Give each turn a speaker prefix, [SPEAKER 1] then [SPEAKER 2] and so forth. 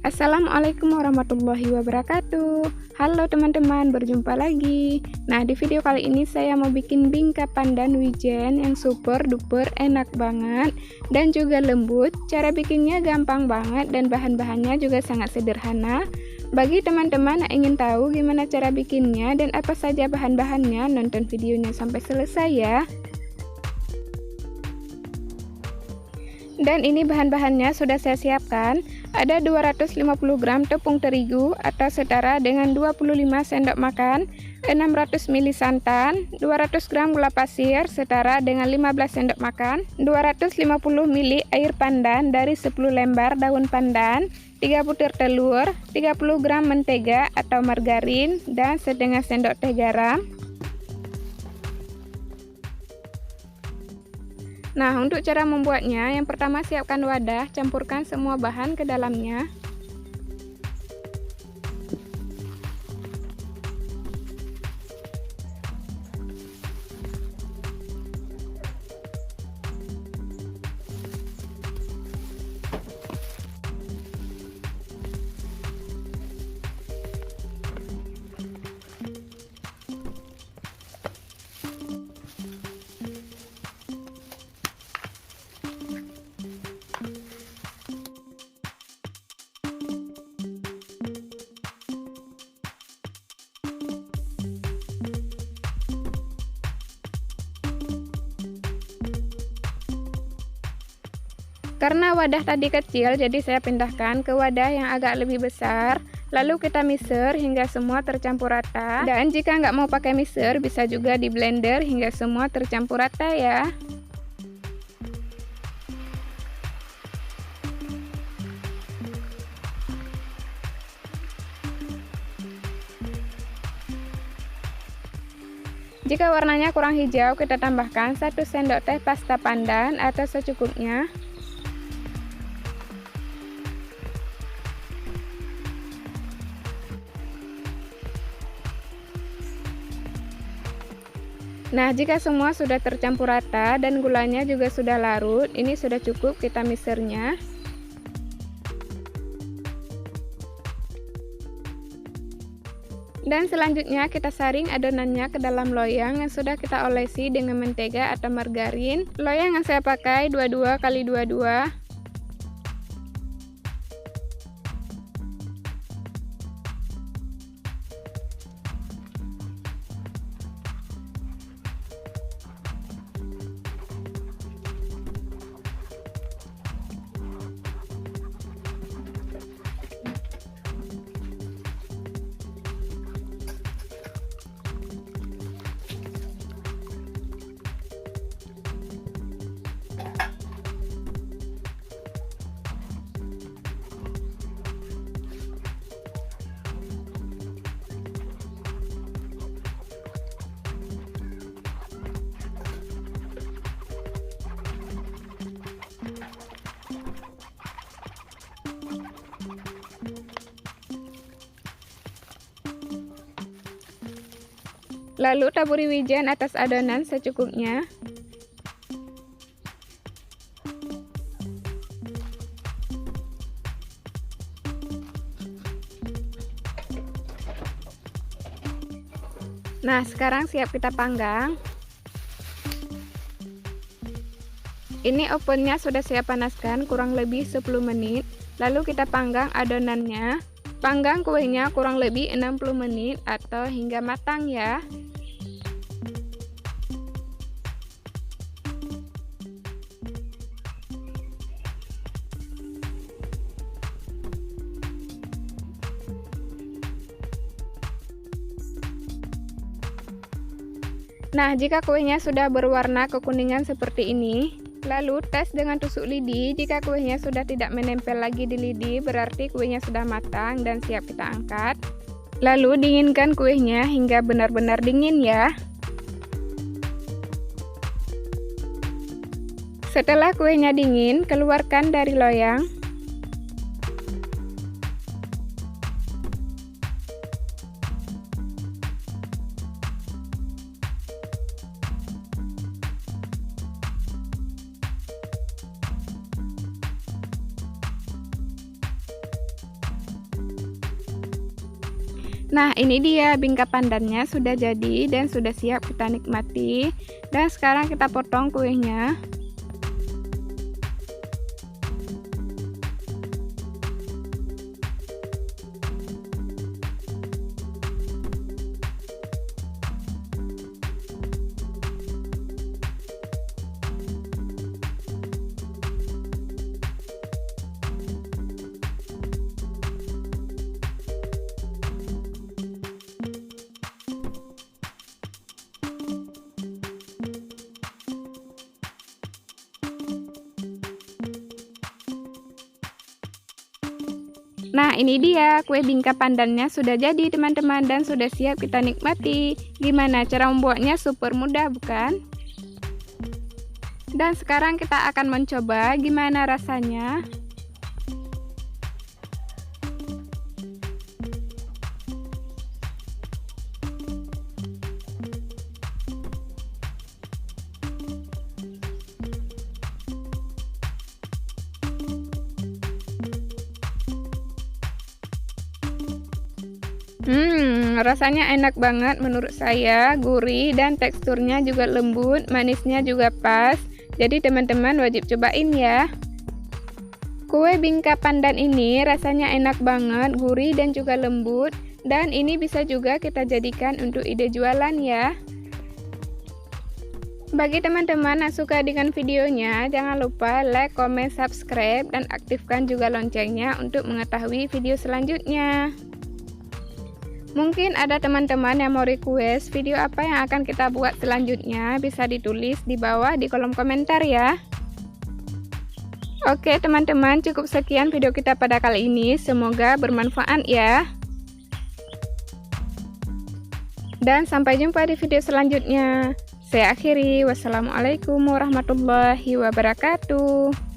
[SPEAKER 1] Assalamualaikum warahmatullahi wabarakatuh. Halo teman-teman, berjumpa lagi. Nah, di video kali ini saya mau bikin bingka pandan wijen yang super duper enak banget dan juga lembut. Cara bikinnya gampang banget dan bahan-bahannya juga sangat sederhana. Bagi teman-teman yang ingin tahu gimana cara bikinnya dan apa saja bahan-bahannya, nonton videonya sampai selesai ya. Dan ini bahan-bahannya sudah saya siapkan. Ada 250 gram tepung terigu atau setara dengan 25 sendok makan, 600 ml santan, 200 gram gula pasir setara dengan 15 sendok makan, 250 ml air pandan dari 10 lembar daun pandan, 3 butir telur, 30 gram mentega atau margarin, dan setengah sendok teh garam. Nah, untuk cara membuatnya, yang pertama siapkan wadah, campurkan semua bahan ke dalamnya. Karena wadah tadi kecil, jadi saya pindahkan ke wadah yang agak lebih besar. Lalu kita mixer hingga semua tercampur rata. Dan jika nggak mau pakai mixer, bisa juga di blender hingga semua tercampur rata ya. Jika warnanya kurang hijau, kita tambahkan 1 sendok teh pasta pandan atau secukupnya. Nah, jika semua sudah tercampur rata dan gulanya juga sudah larut, ini sudah cukup kita mixernya. Dan selanjutnya kita saring adonannya ke dalam loyang yang sudah kita olesi dengan mentega atau margarin. Loyang yang saya pakai 22 x 22. Lalu taburi wijen atas adonan secukupnya. Nah, sekarang siap kita panggang. Ini ovennya sudah saya panaskan kurang lebih 10 menit. Lalu kita panggang adonannya. Panggang kuenya kurang lebih 60 menit atau hingga matang ya. Nah, jika kuenya sudah berwarna kekuningan seperti ini, lalu tes dengan tusuk lidi. Jika kuenya sudah tidak menempel lagi di lidi, berarti kuenya sudah matang dan siap kita angkat. Lalu dinginkan kuenya hingga benar-benar dingin ya. Setelah kuenya dingin, keluarkan dari loyang. Nah, ini dia bingka pandannya sudah jadi dan sudah siap kita nikmati. Dan sekarang kita potong kuenya. Nah, ini dia kue bingka pandannya sudah jadi teman-teman dan sudah siap kita nikmati. Gimana cara membuatnya? Super mudah bukan? Dan sekarang kita akan mencoba gimana rasanya. Rasanya enak banget menurut saya, gurih dan teksturnya juga lembut, manisnya juga pas. Jadi teman-teman wajib cobain ya. Kue bingka pandan ini rasanya enak banget, gurih dan juga lembut. Dan ini bisa juga kita jadikan untuk ide jualan ya. Bagi teman-teman yang suka dengan videonya, jangan lupa like, comment, subscribe, dan aktifkan juga loncengnya untuk mengetahui video selanjutnya. Mungkin ada teman-teman yang mau request video apa yang akan kita buat selanjutnya, bisa ditulis di bawah di kolom komentar ya. Oke teman-teman, cukup sekian video kita pada kali ini, semoga bermanfaat ya. Dan sampai jumpa di video selanjutnya. Saya akhiri, wassalamualaikum warahmatullahi wabarakatuh.